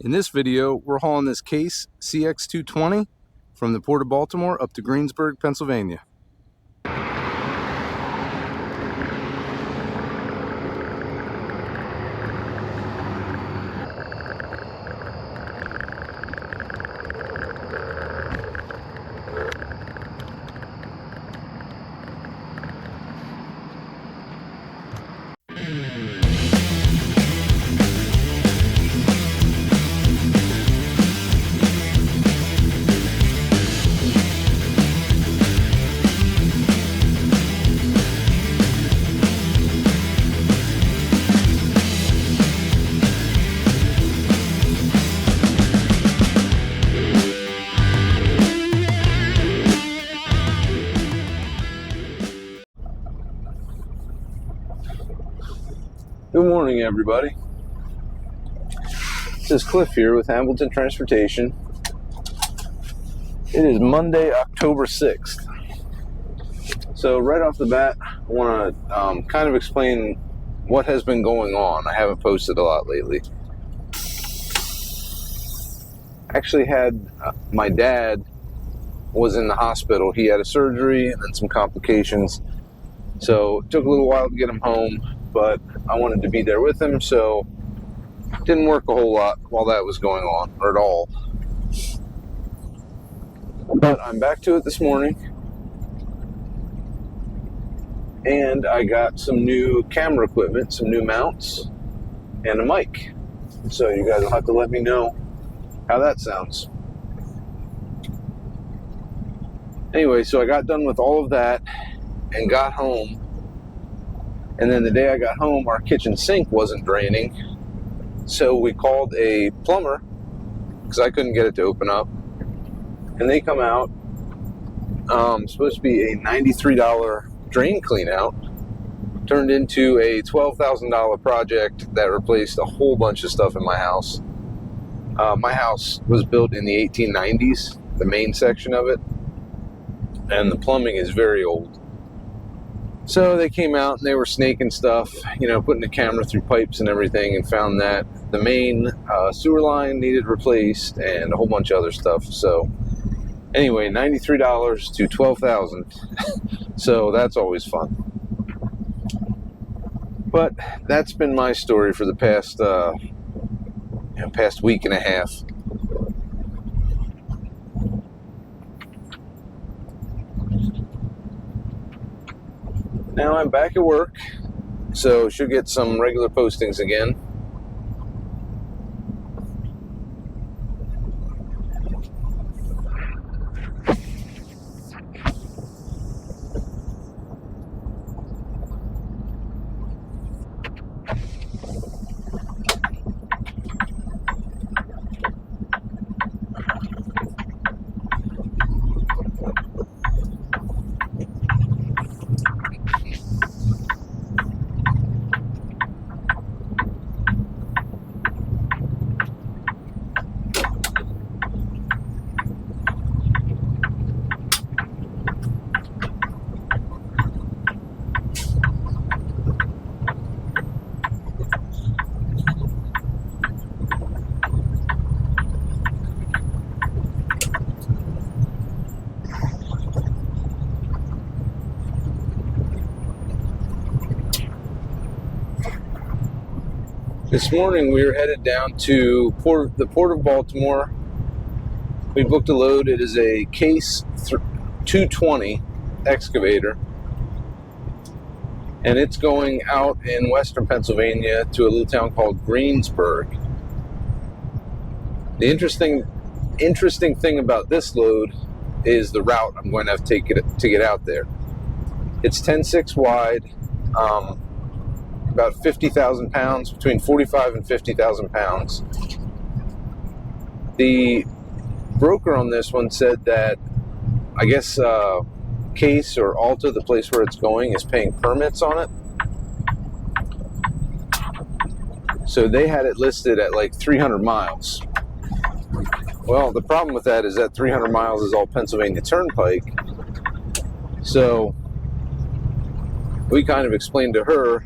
In this video, we're hauling this Case CX220 from the Port of Baltimore up to Greensburg, Pennsylvania. Good morning, everybody. This is Cliff here with Hamilton Transportation. It is Monday, October 6th. So right off the bat, I want to kind of explain what has been going on. I haven't posted a lot lately. Actually had my dad was in the hospital. He had a surgery and then some complications. So it took a little while to get him home, but I wanted to be there with him, so it didn't work a whole lot while that was going on, or at all. But I'm back to it this morning, and I got some new camera equipment, some new mounts, and a mic. So you guys will have to let me know how that sounds. Anyway, so I got done with all of that and got home. And then the day I got home, our kitchen sink wasn't draining. So we called a plumber because I couldn't get it to open up. And they come out. Supposed to be a $93 drain clean out. Turned into a $12,000 project that replaced a whole bunch of stuff in my house. My house was built in the 1890s, the main section of it. And the plumbing is very old. So they came out and they were snaking stuff, putting the camera through pipes and everything, and found that the main sewer line needed replaced and a whole bunch of other stuff. So anyway, $93 to $12,000. So that's always fun. But that's been my story for the past week and a half. Now I'm back at work, so should get some regular postings again. This morning we were headed down to the Port of Baltimore. We booked a load. It is a Case 220 excavator, and it's going out in western Pennsylvania to a little town called Greensburg. The interesting thing about this load is the route I'm going to have to take it to get out there. It's 10.6 wide. About 50,000 pounds, between 45 and 50,000 pounds. The broker on this one said that, I guess, Case or Alta, the place where it's going, is paying permits on it. So they had it listed at like 300 miles. Well, the problem with that is that 300 miles is all Pennsylvania Turnpike. So we kind of explained to her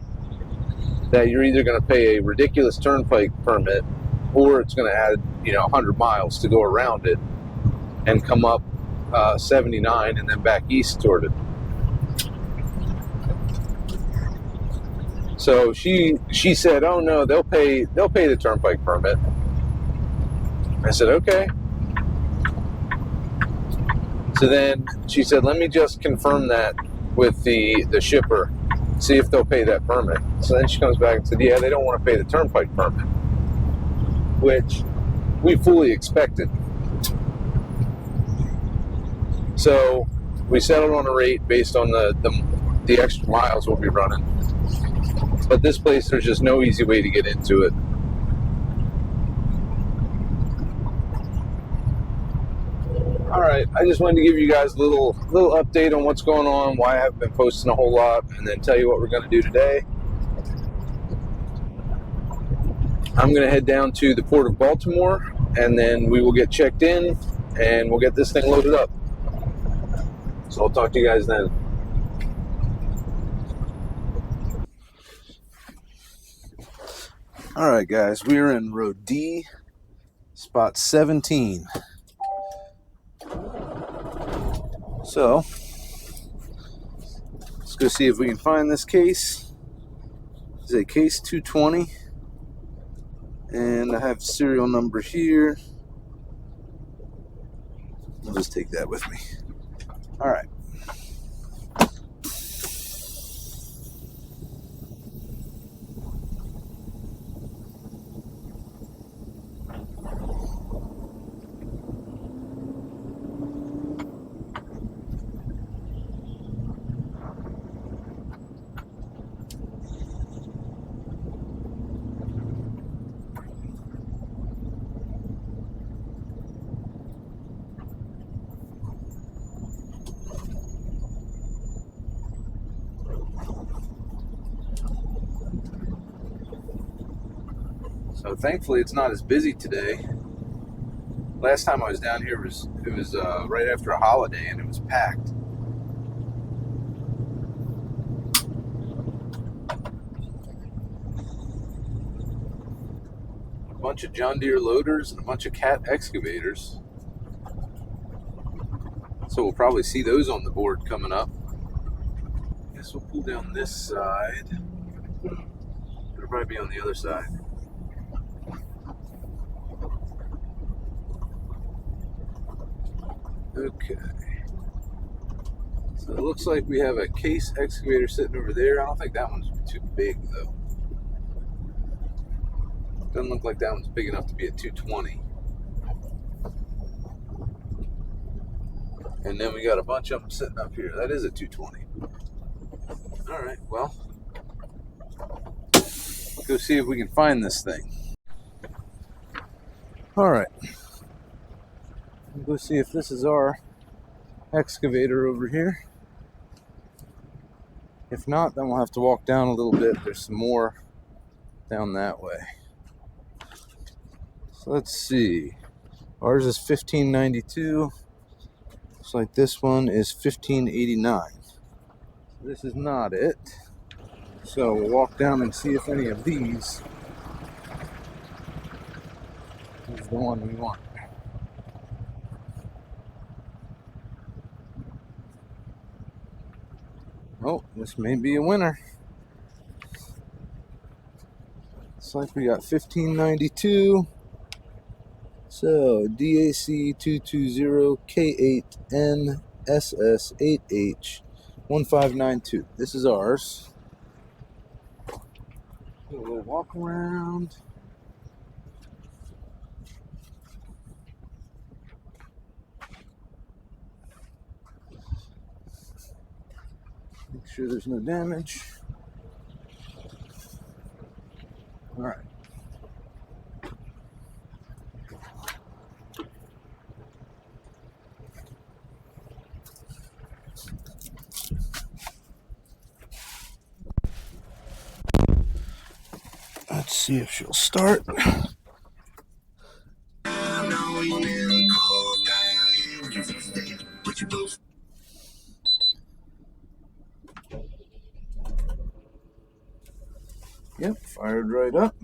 that you're either going to pay a ridiculous turnpike permit or it's going to add 100 miles to go around it and come up 79 and then back east toward it. So she said, "Oh no, they'll pay the turnpike permit." I said, "Okay." So then she said, "Let me just confirm that with the shipper, see if they'll pay that permit." So then she comes back and said, "Yeah, they don't want to pay the turnpike permit," which we fully expected. So we settled on a rate based on the extra miles we'll be running. But this place, there's just no easy way to get into it. All right, I just wanted to give you guys a little update on what's going on, why I haven't been posting a whole lot, and then tell you what we're going to do today. I'm going to head down to the port of Baltimore, and then we will get checked in, and we'll get this thing loaded up. So I'll talk to you guys then. All right, guys, we are in road D, spot 17. So let's go see if we can find this case. It's a case 220, and I have serial number here. I'll just take that with me. All right. So thankfully it's not as busy today. Last time I was down here it was right after a holiday and it was packed. A bunch of John Deere loaders and a bunch of Cat excavators. So we'll probably see those on the board coming up. Guess we'll pull down this side. It'll probably be on the other side. Okay. So it looks like we have a case excavator sitting over there. I don't think that one's too big though. Doesn't look like that one's big enough to be a 220. And then we got a bunch of them sitting up here. That is a 220. All right, well, go see if we can find this thing. All right. We'll go see if this is our excavator over here. If not, then we'll have to walk down a little bit. There's some more down that way. So let's see. Ours is 1592. Looks like this one is 1589. This is not it. So we'll walk down and see if any of these is the one we want. Oh, this may be a winner. Looks like we got 1592. So DAC 220K8NSS8H1592. This is ours. So we'll walk around. Make sure there's no damage. All right. Let's see if she'll start. Yep, fired right up.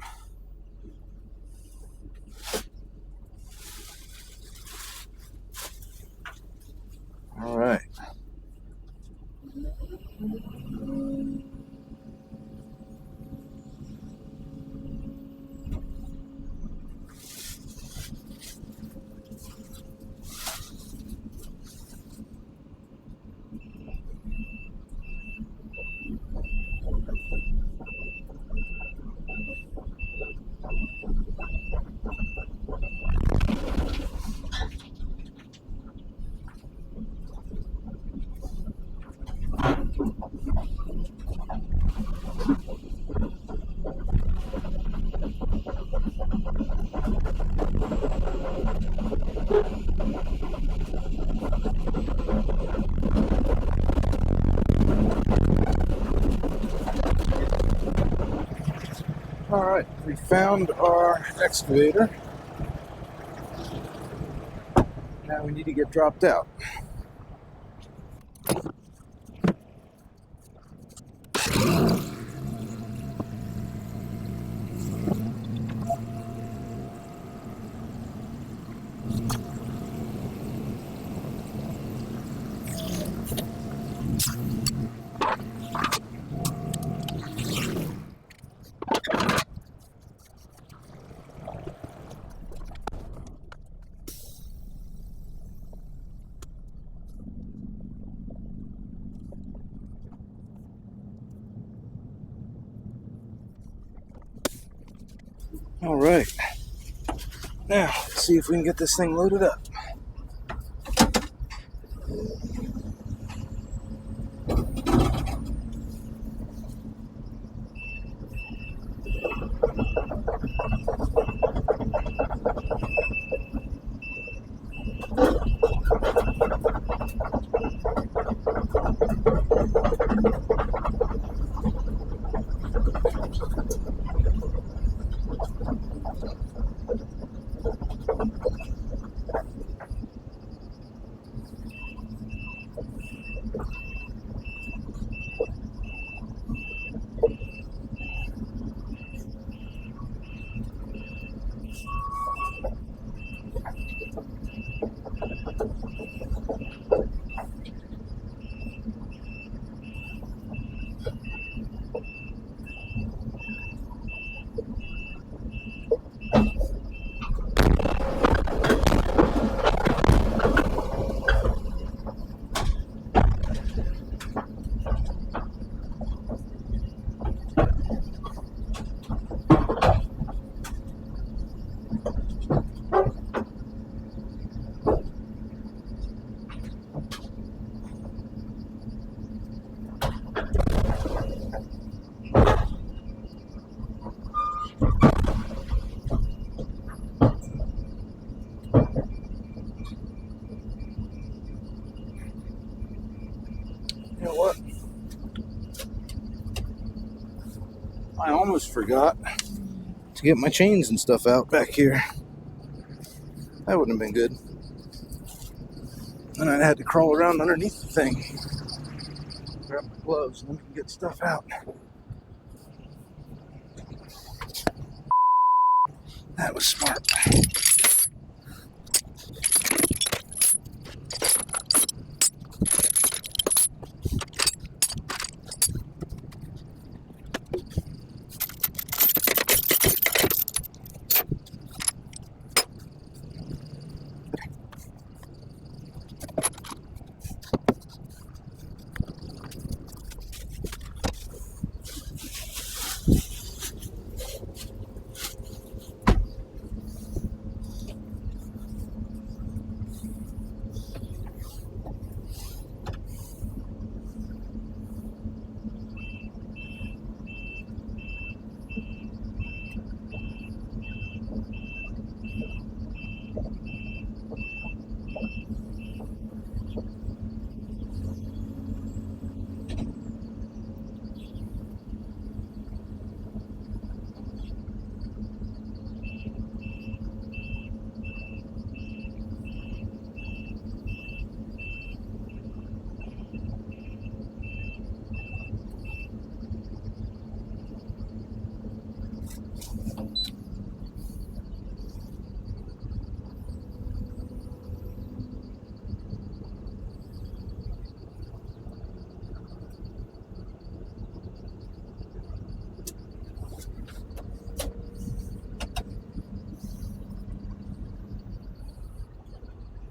Alright, we found our excavator. Now we need to get dropped out. Alright, now let's see if we can get this thing loaded up. You know what? I almost forgot to get my chains and stuff out back here. That wouldn't have been good. And I had to crawl around underneath the thing. Grab my gloves and then we can get stuff out. That was smart.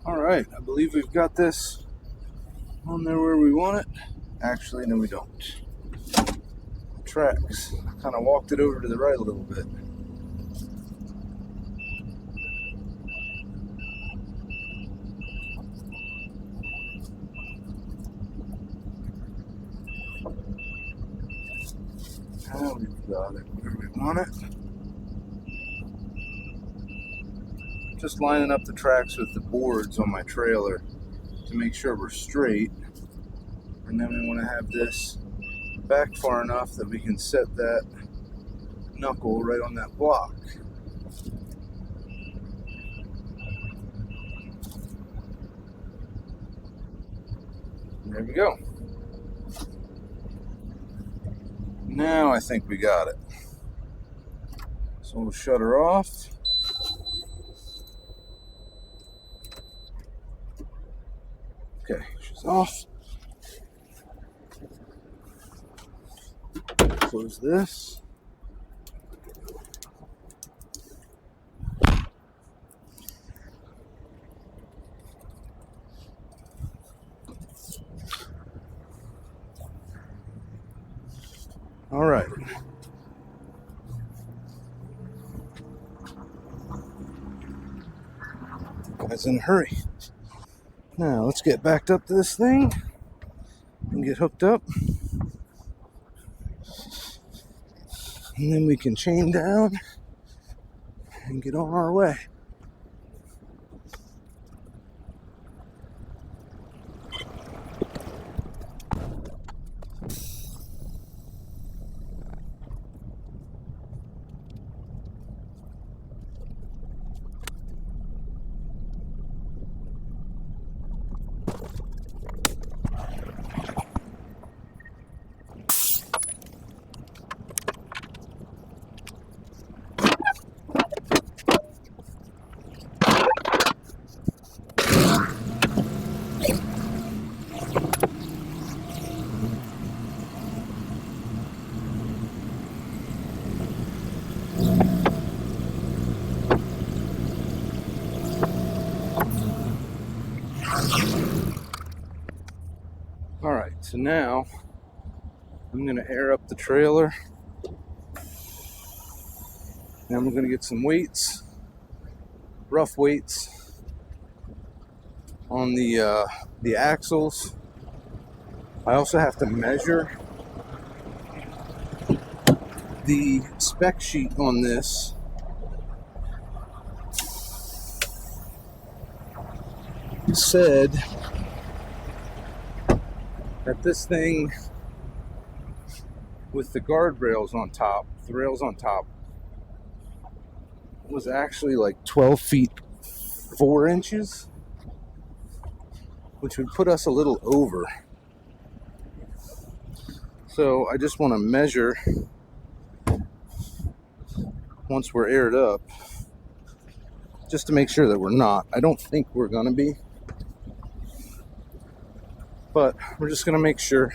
Alright, I believe we've got this on there where we want it. Actually, no we don't. Tracks. Kind of walked it over to the right a little bit. Now we've got it where we want it. Just lining up the tracks with the boards on my trailer to make sure we're straight. And then we want to have this back far enough that we can set that knuckle right on that block. There we go. Now I think we got it. So we'll shut her off. Okay, she's off. Close this. All right. Guy's in a hurry. Now let's get backed up to this thing and get hooked up. And then we can chain down and get on our way. All right, so now I'm gonna air up the trailer. Now I'm gonna get some weights, rough weights on the axles. I also have to measure the spec sheet on this. It said that this thing with the guardrails on top, the rails on top, was actually like 12 feet 4 inches, which would put us a little over. So I just want to measure once we're aired up, just to make sure that we're not. I don't think we're going to be, but we're just going to make sure.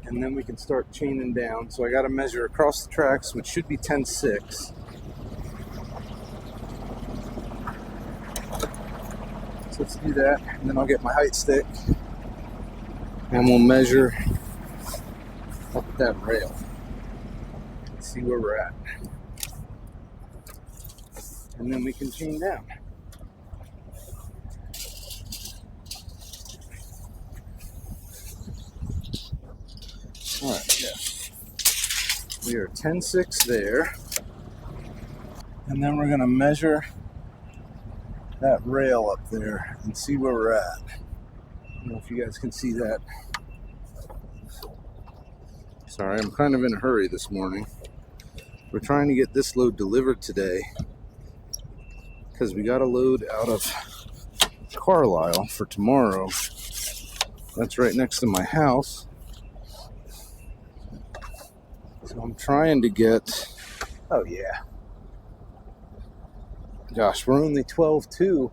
And then we can start chaining down. So I got to measure across the tracks, which should be 10.6. So let's do that, and then I'll get my height stick, and we'll measure up at that rail. Let's see where we're at. And then we can chain down. All right, yeah. We are 10.6 there. And then we're gonna measure that rail up there and see where we're at. I don't know if you guys can see that. Sorry, I'm kind of in a hurry this morning. We're trying to get this load delivered today because we got a load out of Carlisle for tomorrow. That's right next to my house. So I'm trying to get, oh yeah. Gosh, we're only 12.2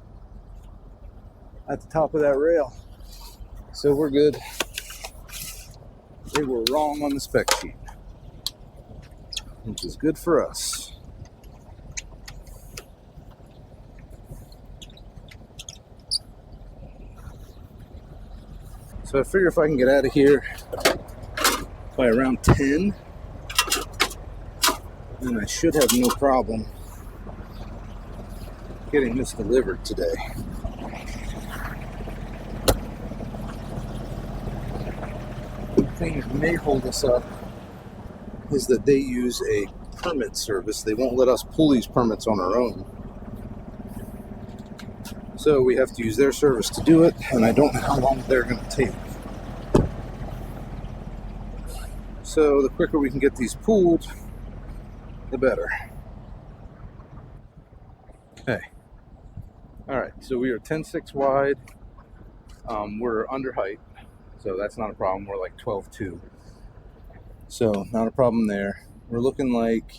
at the top of that rail. So we're good. They were wrong on the spec sheet, which is good for us. So I figure if I can get out of here by around 10, then I should have no problem getting this delivered today. The thing that may hold us up is that they use a permit service. They won't let us pull these permits on our own. So we have to use their service to do it, and I don't know how long they're going to take. So the quicker we can get these pooled, the better. Okay. All right, so we are 10.6 wide. We're under height, so that's not a problem. We're like 12.2. So not a problem there. We're looking like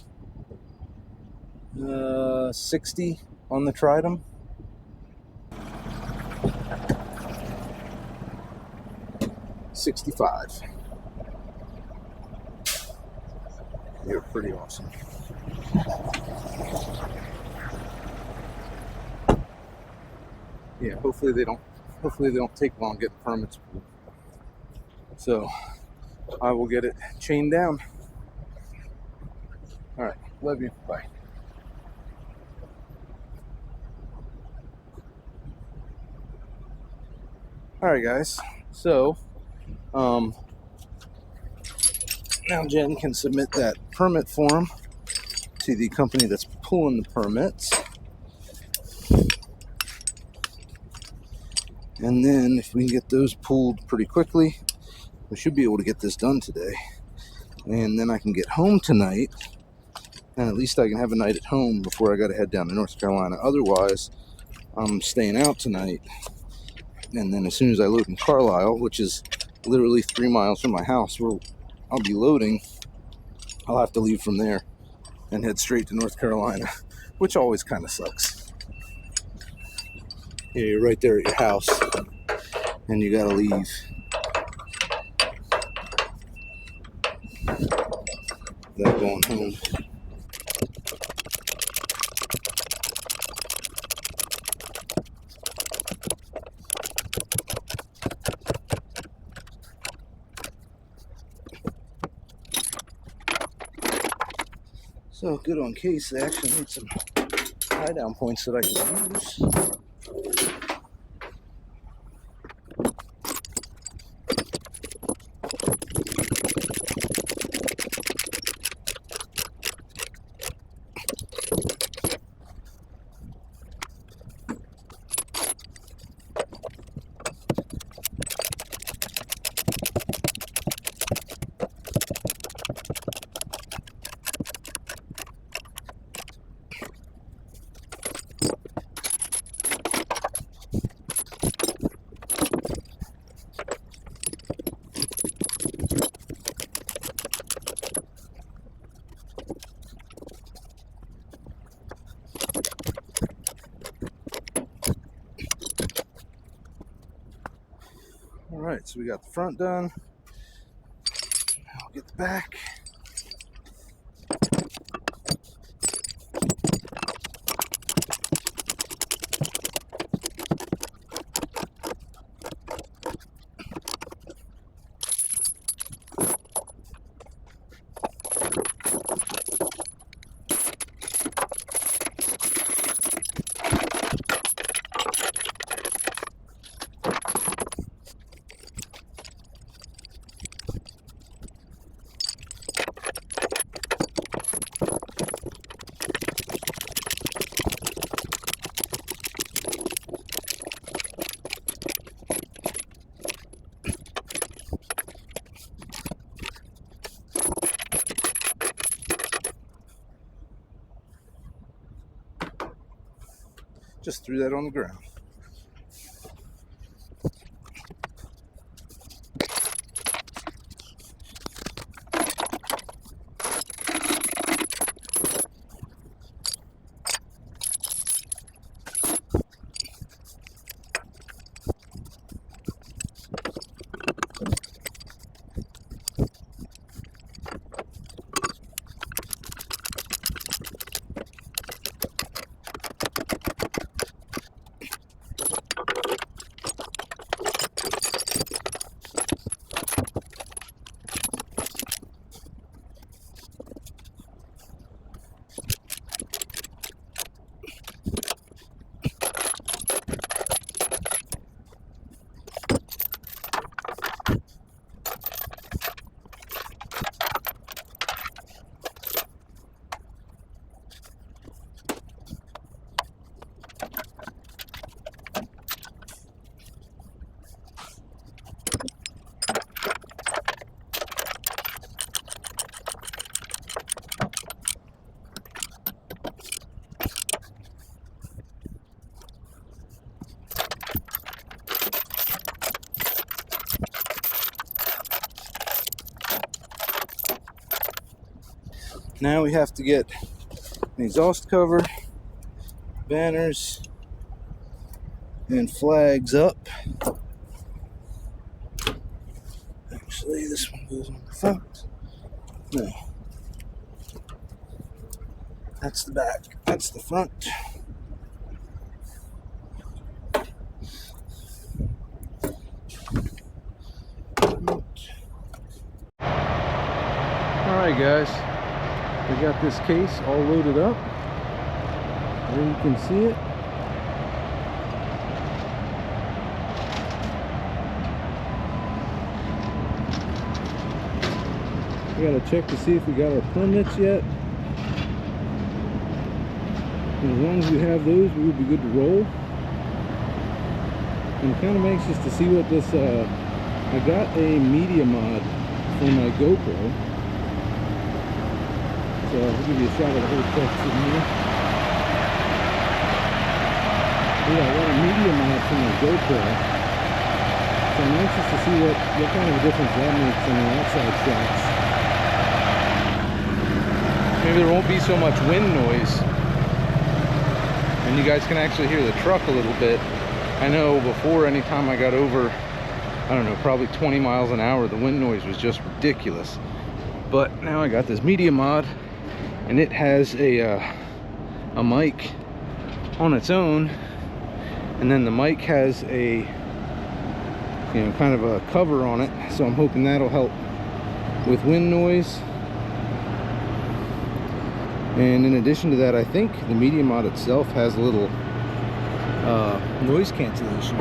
60 on the Tridem. $65. You're pretty awesome. Yeah, hopefully they don't take long getting permits. So I will get it chained down. All right, love you. Bye. All right, guys. So now Jen can submit that permit form to the company that's pulling the permits. And then if we can get those pulled pretty quickly, we should be able to get this done today. And then I can get home tonight, and at least I can have a night at home before I got to head down to North Carolina. Otherwise, I'm staying out tonight. And then as soon as I load in Carlisle, which is literally 3 miles from my house where I'll be loading, I'll have to leave from there and head straight to North Carolina, which always kind of sucks. Yeah, you're right there at your house, and you gotta leave. Without going home. So good on case. They actually need some tie down points that I can use. All right, so we got the front done. I'll get the back. Just threw that on the ground. Now we have to get an exhaust cover, banners, and flags up. Actually, this one goes on the front. No. That's the back. That's the front. Alright guys, we got this case all loaded up. There you can see it. We gotta check to see if we got our permits yet. And as long as we have those, we would be good to roll. I'm kind of anxious to see what this, I got a media mod for my GoPro. So I'll give you a shot of the whole text in here. Yeah, I got a media mod for my GoPro. So I'm anxious to see what kind of a difference that makes in the outside shots. Maybe there won't be so much wind noise. And you guys can actually hear the truck a little bit. I know before, anytime I got over, I don't know, probably 20 miles an hour, the wind noise was just ridiculous. But now I got this media mod, and it has a mic on its own, and then the mic has a, you know, kind of a cover on it. So I'm hoping that'll help with wind noise. And in addition to that, I think the media mod itself has a little noise cancellation.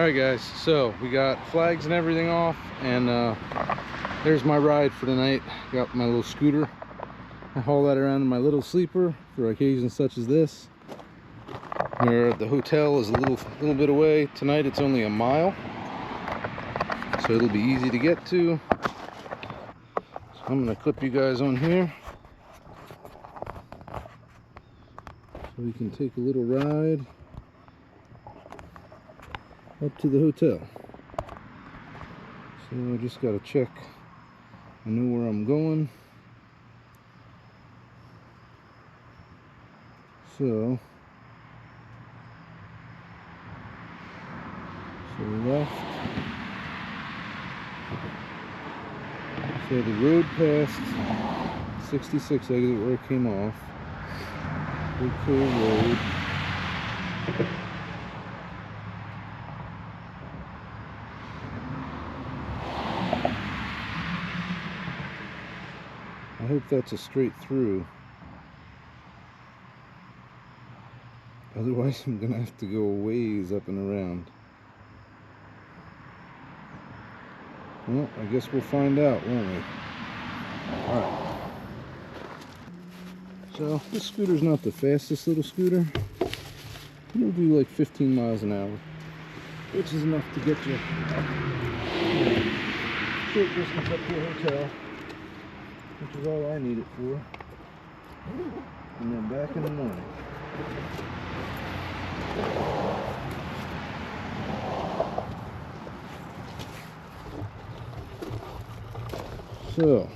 Alright guys, so we got flags and everything off, and there's my ride for tonight. Got my little scooter. I haul that around in my little sleeper for occasions such as this. Where the hotel is a little bit away. Tonight it's only a mile, so it'll be easy to get to. So I'm gonna clip you guys on here so we can take a little ride up to the hotel. So I just gotta check I know where I'm going. So left. So the road past 66 exit where it came off. Big Cove Road. I hope that's a straight through. Otherwise I'm gonna have to go a ways up and around. Well, I guess we'll find out, won't we? Alright. So, this scooter's not the fastest little scooter. It'll do like 15 miles an hour, which is enough to get you short distance up to a hotel, which is all I need it for. And then back in the morning. So,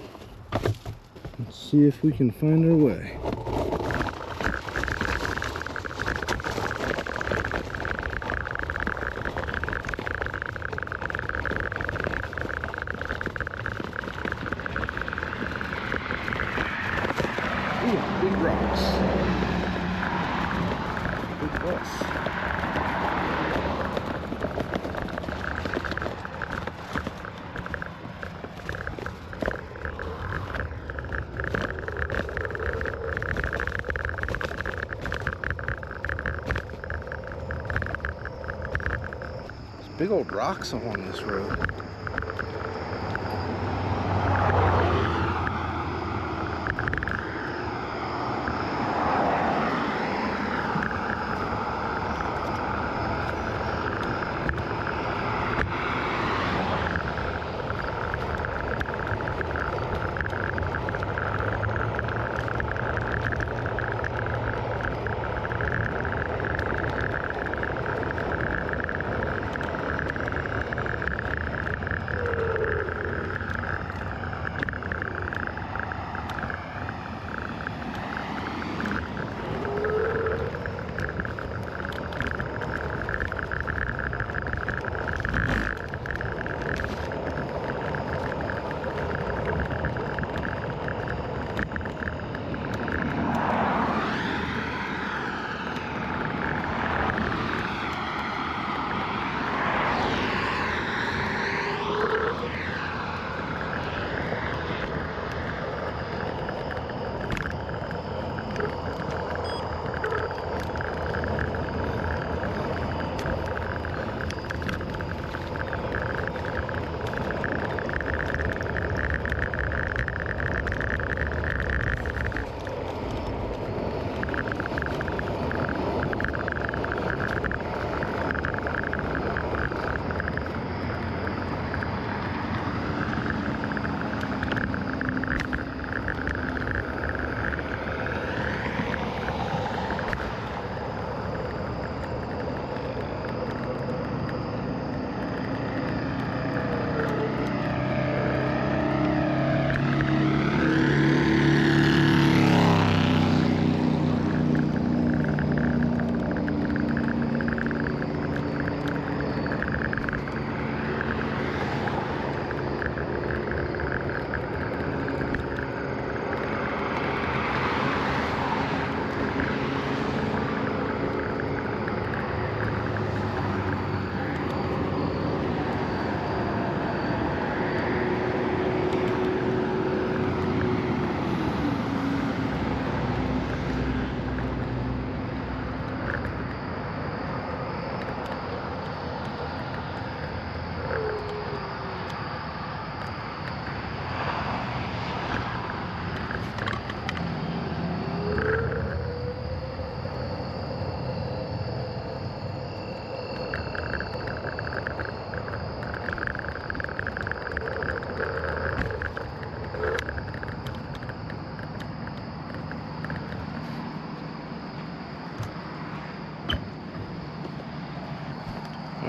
let's see if we can find our way. Ooh, big rocks. Big bus. Big old rocks along this road.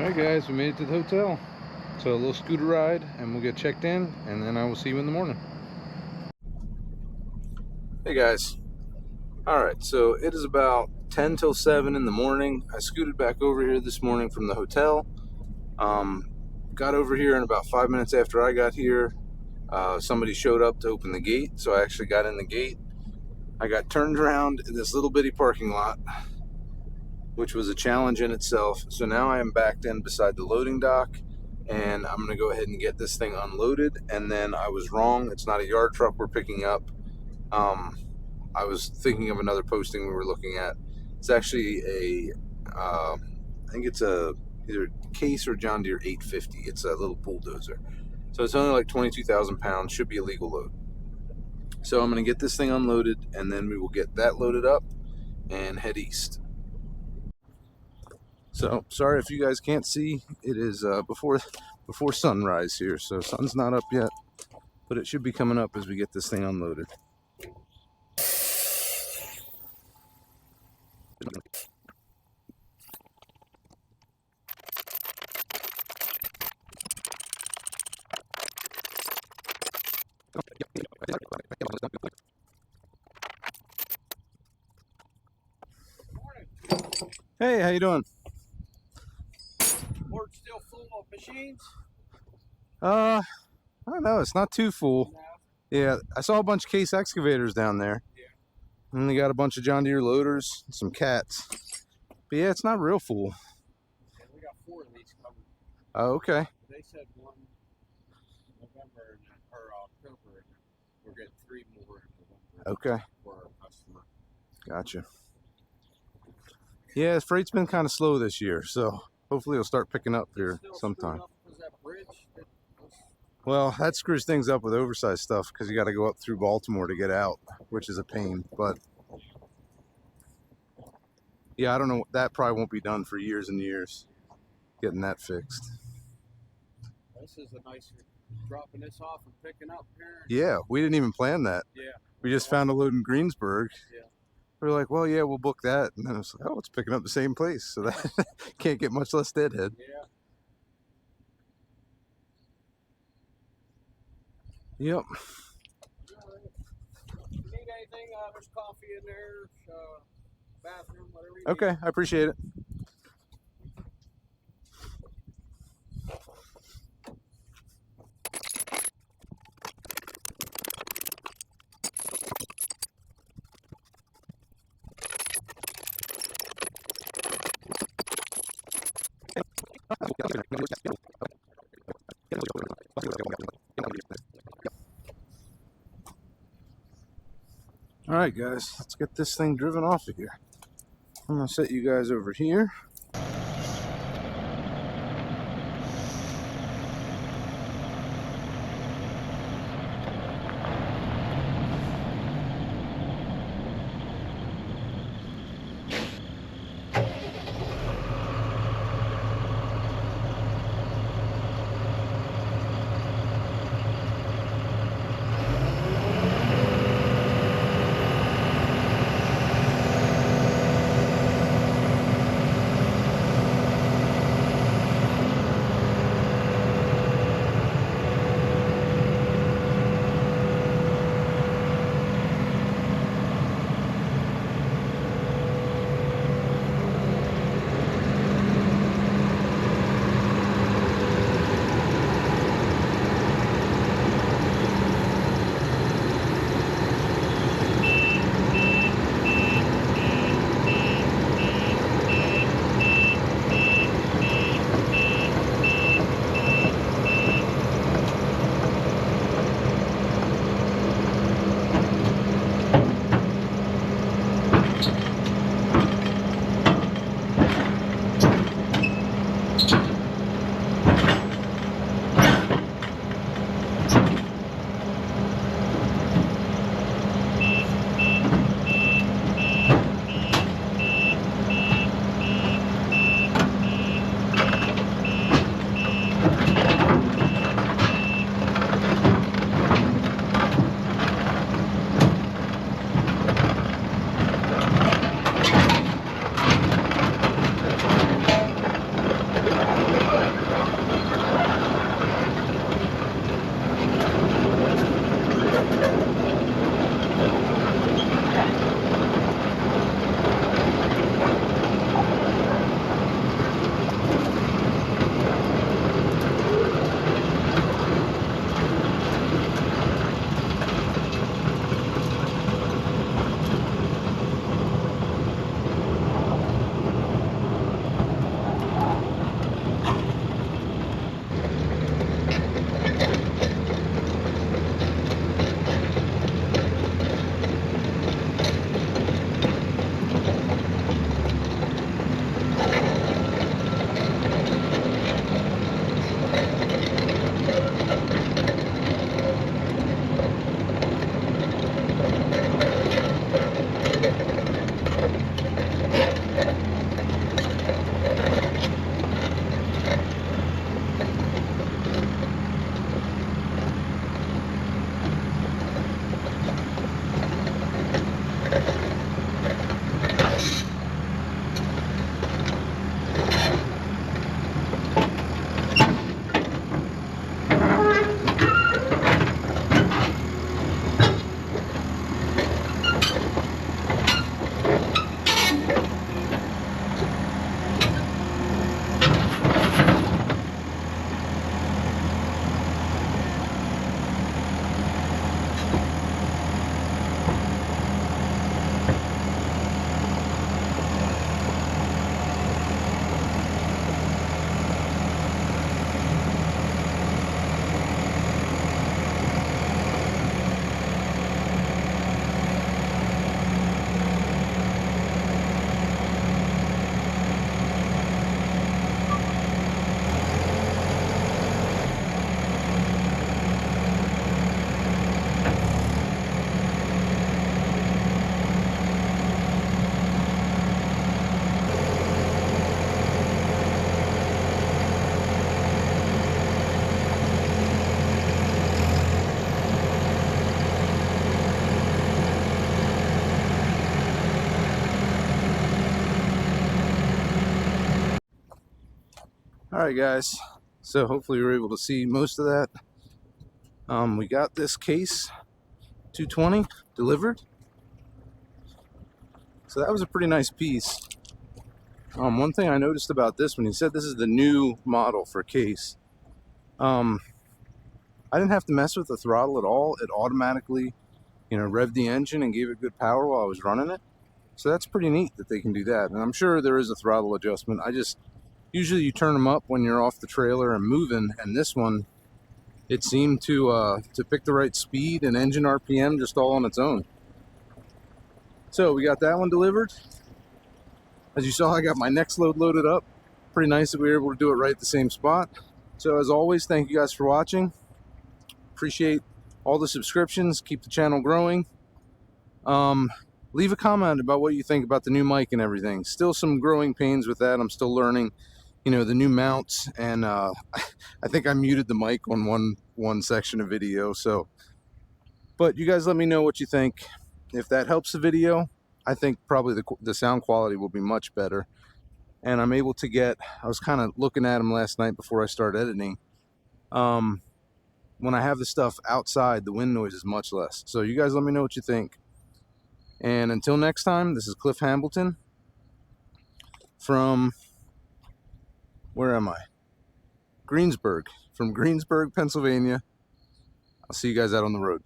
Alright guys, we made it to the hotel. So a little scooter ride and we'll get checked in, and then I will see you in the morning. Hey guys. Alright, so it is about 10 till 7 in the morning. I scooted back over here this morning from the hotel. Got over here, and about 5 minutes after I got here, somebody showed up to open the gate, so I actually got in the gate. I got turned around in this little bitty parking lot, which was a challenge in itself. So now I am backed in beside the loading dock, and I'm going to go ahead and get this thing unloaded. And then I was wrong. It's not a yard truck we're picking up. I was thinking of another posting we were looking at. It's actually I think it's either Case or John Deere 850. It's a little bulldozer. So it's only like 22,000 pounds, should be a legal load. So I'm going to get this thing unloaded, and then we will get that loaded up and head east. So sorry if you guys can't see. It is before sunrise here, so sun's not up yet, but it should be coming up as we get this thing unloaded. Hey, how you doing? Port still full of machines? I don't know. It's not too full. No. Yeah, I saw a bunch of Case excavators down there. Yeah. And they got a bunch of John Deere loaders and some cats. But yeah, it's not real full. Yeah, we got 4 of these coming. Oh, okay. They said one November or October, and we're getting 3 more in November. Okay. For our customer. Gotcha. Yeah, freight's been kind of slow this year, so hopefully it'll start picking up here sometime. Was that bridge that was... Well, that screws things up with oversized stuff because you got to go up through Baltimore to get out, which is a pain. But yeah, I don't know. That probably won't be done for years and years, getting that fixed. This is a nice dropping this off and picking up here. Yeah, we didn't even plan that. Yeah. We just found a load in Greensburg. Yeah. We were like, well, yeah, we'll book that. And then it was like, oh, it's picking up the same place. So that can't get much less deadhead. Yeah. Yep. If you need anything, there's coffee in there, bathroom, whatever you need. Okay, I appreciate it. All right, guys, let's get this thing driven off of here. I'm gonna set you guys over here. Alright guys, so hopefully you were able to see most of that. We got this case 220 delivered, so that was a pretty nice piece. One thing I noticed about this one, he said this is the new model for case. I didn't have to mess with the throttle at all. It automatically, revved the engine and gave it good power while I was running it. So that's pretty neat that they can do that. And I'm sure there is a throttle adjustment. Usually you turn them up when you're off the trailer and moving, and this one, it seemed to pick the right speed and engine RPM just all on its own. So we got that one delivered. As you saw, I got my next load loaded up. Pretty nice that we were able to do it right at the same spot. So as always, thank you guys for watching. Appreciate all the subscriptions. Keep the channel growing. Leave a comment about what you think about the new mic and everything. Still some growing pains with that. I'm still learning, the new mounts, and I think I muted the mic on one section of video. So, but you guys let me know what you think. If that helps the video, I think probably the sound quality will be much better. And I'm able to get, I was kind of looking at them last night before I started editing. When I have the stuff outside, the wind noise is much less. So you guys let me know what you think. And until next time, this is Cliff Hambleton from, where am I? Greensburg, from Greensburg, Pennsylvania. I'll see you guys out on the road.